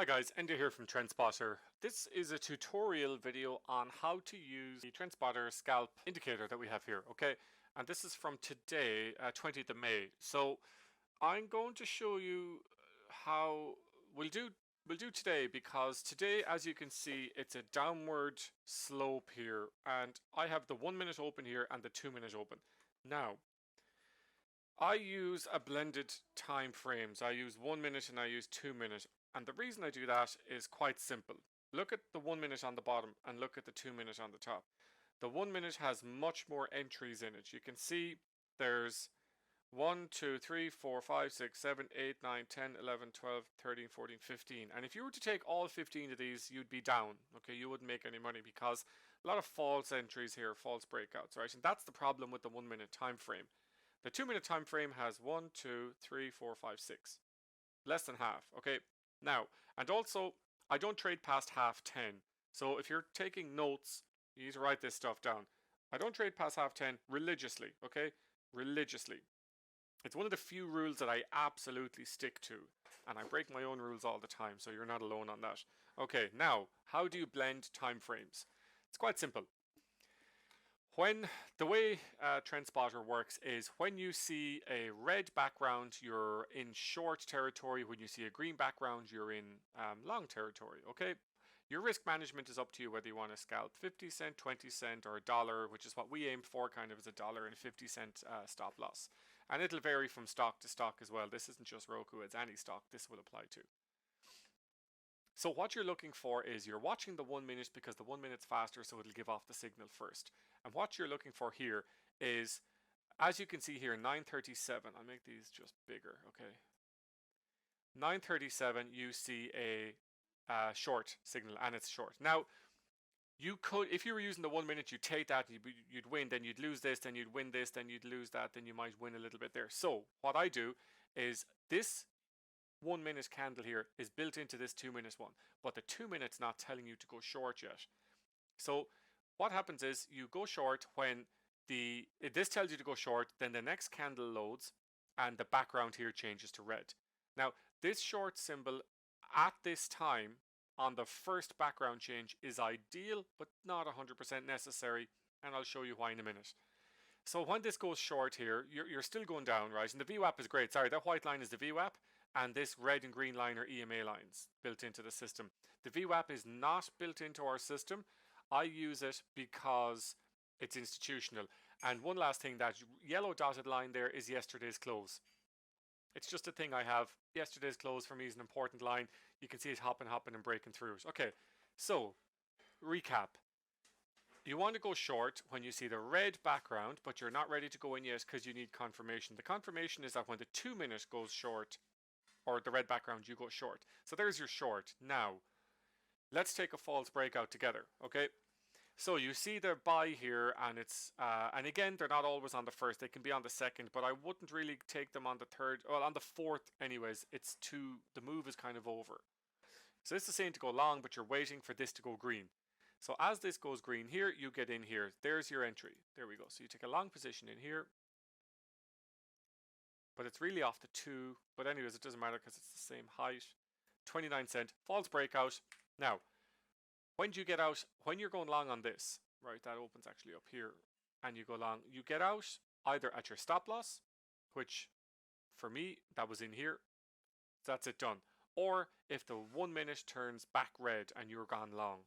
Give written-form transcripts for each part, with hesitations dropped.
Hi guys, Enda here from TrendSpotter. This is a tutorial video on how to use the TrendSpotter Scalp indicator that we have here, okay? And this is from today, 20th of May. So I'm going to show you how we'll do today, because today, as you can see, it's a downward slope here, and I have the 1 minute open here and the 2 minute open. Now, I use a blended time frames. I use 1 minute and I use 2 minutes. And the reason I do that is quite simple. Look at the 1 minute on the bottom and look at the 2 minute on the top. The 1 minute has much more entries in it. You can see there's 1, 2, 3, 4, 5, 6, 7, 8, 9, 10, 11, 12, 13, 14, 15. And if you were to take all 15 of these, you'd be down. Okay, you wouldn't make any money because a lot of false entries here, false breakouts, right? And that's the problem with the 1 minute time frame. The 2 minute time frame has 1, 2, 3, 4, 5, 6. Less than half, okay? Now, and also, I don't trade past half 10. So if you're taking notes, you need to write this stuff down. I don't trade past half 10 religiously, okay? Religiously. It's one of the few rules that I absolutely stick to. And I break my own rules all the time, so you're not alone on that. Okay, now, how do you blend time frames? It's quite simple. When the way TrendSpotter works is when you see a red background, you're in short territory. When you see a green background, you're in long territory. Okay, your risk management is up to you whether you want to scalp 50 cent, 20 cent, or $1, which is what we aim for, kind of as $1.50 stop loss. And it'll vary from stock to stock as well. This isn't just Roku; it's any stock this will apply to. So what you're looking for is you're watching the 1 minute because the 1 minute's faster, so it'll give off the signal first. And what you're looking for here is, as you can see here, 9:37. I'll make these just bigger, okay? 9:37, you see a short signal, and it's short. Now, you could, if you were using the 1 minute, you'd take that, you'd win, then you'd lose this, then you'd win this, then you'd lose that, then you might win a little bit there. So what I do is this 1 minute candle here is built into this 2 minute one, but the 2 minutes not telling you to go short yet. So what happens is you go short when this tells you to go short, then the next candle loads and the background here changes to red. Now this short symbol at this time on the first background change is ideal, but not 100% necessary, and I'll show you why in a minute. So when this goes short here, you're still going down, right? And the VWAP is great. Sorry, that white line is the VWAP, and this red and green line are EMA lines built into the system. The VWAP is not built into our system. I use it because it's institutional. And one last thing, that yellow dotted line there is yesterday's close. It's just a thing I have. Yesterday's close for me is an important line. You can see it hopping and breaking through it. Okay, so recap. You want to go short when you see the red background, but you're not ready to go in yet because you need confirmation. The confirmation is that when the 2 minute goes short, or the red background, you go short. So there's your short. Now, let's take a false breakout together, okay? So you see the buy here, and it's, and again, they're not always on the first. They can be on the second, but I wouldn't really take them on the third, well, on the fourth anyways. It's the move is kind of over. So it's the same to go long, but you're waiting for this to go green. So as this goes green here, you get in here. There's your entry. There we go. So you take a long position in here. But it's really off the 2. But anyways, it doesn't matter because it's the same height. 29 cent. False breakout. Now, when do you get out? When you're going long on this, right, that opens actually up here, and you go long, you get out either at your stop loss, which for me, that was in here. That's it, done. Or if the 1 minute turns back red and you're gone long.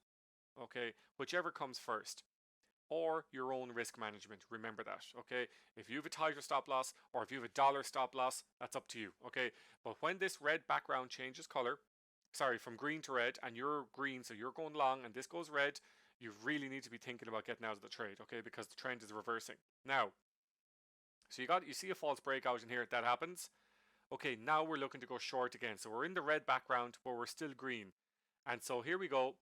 Okay, whichever comes first, or your own risk management. Remember that, okay? If you have a tighter stop loss, or if you have $1 stop loss, that's up to you, okay? But when this red background changes color, sorry, from green to red, and you're green, so you're going long, and this goes red, you really need to be thinking about getting out of the trade, okay? Because the trend is reversing. Now, so you see a false breakout in here, that happens. Okay, now we're looking to go short again. So we're in the red background, but we're still green. And so here we go.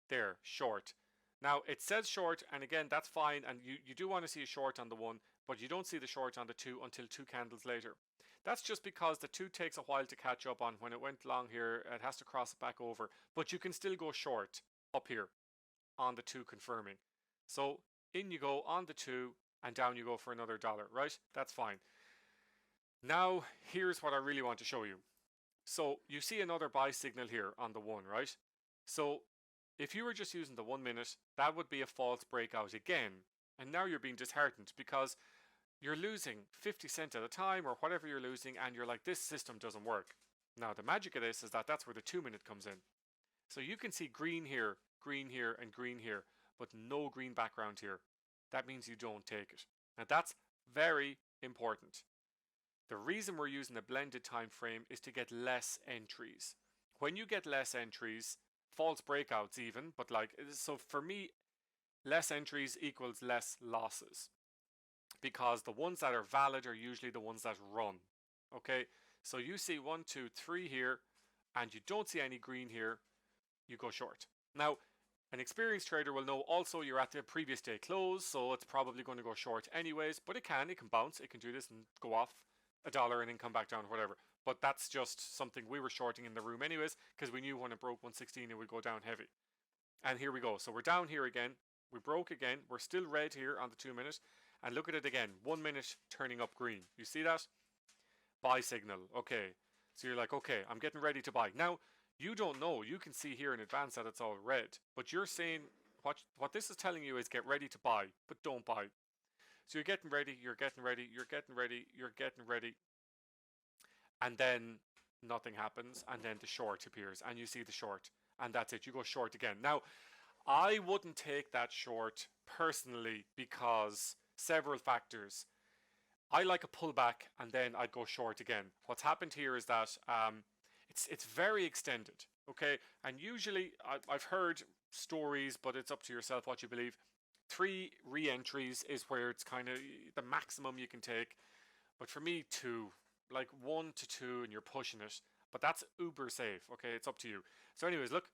There, short. Now it says short, and again, that's fine, and you do want to see a short on the 1, but you don't see the short on the 2 until 2 candles later. That's just because the 2 takes a while to catch up on. When it went long here, it has to cross it back over, but you can still go short up here on the 2 confirming. So in you go on the 2, and down you go for another $1, right? That's fine. Now here's what I really want to show you. So you see another buy signal here on the 1, right? So if you were just using the 1 minute, that would be a false breakout again. And now you're being disheartened because you're losing 50 cents at a time or whatever you're losing, and you're like, this system doesn't work. Now the magic of this is that that's where the 2 minute comes in. So you can see green here, and green here, but no green background here. That means you don't take it. Now that's very important. The reason we're using a blended time frame is to get less entries. When you get less entries, false breakouts even, but like, so for me, less entries equals less losses, because the ones that are valid are usually the ones that run. Okay, so you see 1, 2, 3 here, and you don't see any green here, you go short. Now, an experienced trader will know also you're at the previous day close, so it's probably going to go short anyways, but it can bounce, it can do this and go off $1 and then come back down, whatever. But that's just something we were shorting in the room anyways, because we knew when it broke 116 it would go down heavy. And here we go. So we're down here again. We broke again. We're still red here on the 2 minute. And look at it again. 1 minute turning up green. You see that? Buy signal. Okay. So you're like, okay, I'm getting ready to buy. Now, you don't know. You can see here in advance that it's all red. But you're saying, what this is telling you is get ready to buy, but don't buy. So you're getting ready, you're getting ready, you're getting ready, you're getting ready. And then nothing happens. And then the short appears. And you see the short. And that's it. You go short again. Now, I wouldn't take that short personally because several factors. I like a pullback and then I'd go short again. What's happened here is that it's very extended, okay? And usually I've heard stories, but it's up to yourself what you believe. 3 re-entries is where it's kind of the maximum you can take. But for me, 2, like 1 to 2, and you're pushing it. But that's uber safe, okay? It's up to you. So anyways, look,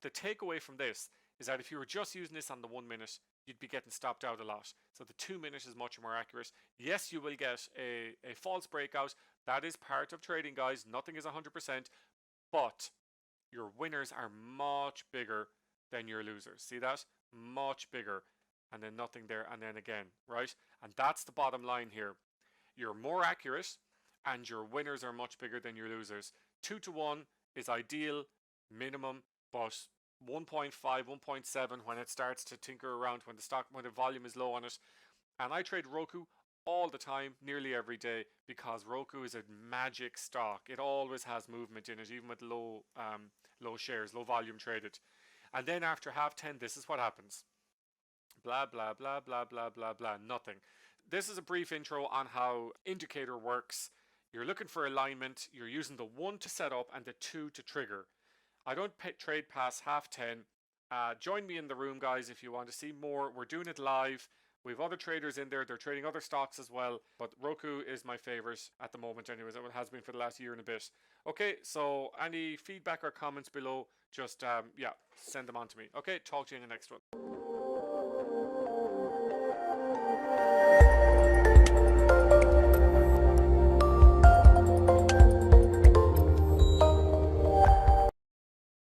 the takeaway from this is that if you were just using this on the 1 minute, you'd be getting stopped out a lot. So the 2 minute is much more accurate. Yes, you will get a false breakout. That is part of trading, guys. Nothing is 100%, but your winners are much bigger than your losers. See that? Much bigger. And then nothing there, and then again, right? And that's the bottom line here. You're more accurate, and your winners are much bigger than your losers. 2 to 1 is ideal, minimum, but 1.5, 1.7 when it starts to tinker around, when the volume is low on it. And I trade Roku all the time, nearly every day, because Roku is a magic stock. It always has movement in it, even with low shares, low volume traded. And then after half 10, this is what happens. Blah, blah, blah, blah, blah, blah, blah, nothing. This is a brief intro on how indicator works. You're looking for alignment. You're using the 1 to set up and the 2 to trigger. I don't trade past half 10. Join me in the room, guys, if you want to see more. We're doing it live. We have other traders in there. They're trading other stocks as well. But Roku is my favorite at the moment anyways. It has been for the last year and a bit. Okay, so any feedback or comments below, just, send them on to me. Okay, talk to you in the next one.